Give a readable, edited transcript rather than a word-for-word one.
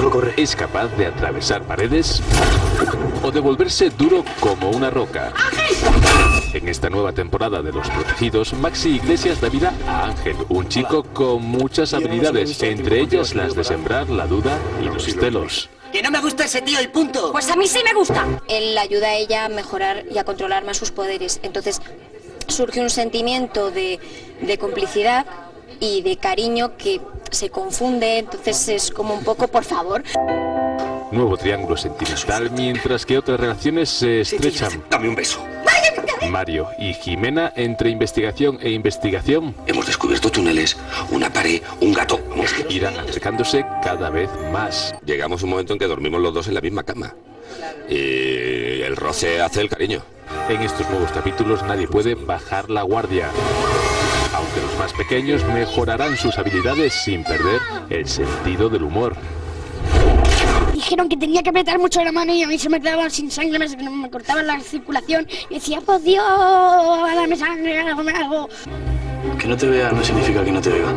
solo corre. Es capaz de atravesar paredes o de volverse duro como una roca. En esta nueva temporada de Los Protegidos, Maxi Iglesias da vida a Ángel, un chico con muchas habilidades, entre ellas las de sembrar la duda y los celos. ¡Que no me gusta ese tío y punto! Pues a mí sí me gusta. Él ayuda a ella a mejorar y a controlar más sus poderes. Entonces surge un sentimiento de complicidad y de cariño que se confunde, entonces es como un poco, por favor. Nuevo triángulo sentimental, mientras que otras relaciones se estrechan. Dame un beso. Mario y Jimena, entre investigación e investigación, Hemos descubierto túneles, una pared, un gato. irán acercándose cada vez más. Llegamos a un momento en que dormimos los dos en la misma cama. Y el roce hace el cariño. En estos nuevos capítulos nadie puede bajar la guardia. Aunque los más pequeños mejorarán sus habilidades sin perder el sentido del humor. Dijeron que tenía que apretar mucho la mano y a mí se me quedaba sin sangre, me cortaba la circulación y decía, pues Dios, dame sangre, algo me hago. Que no te vea no significa que no te oiga.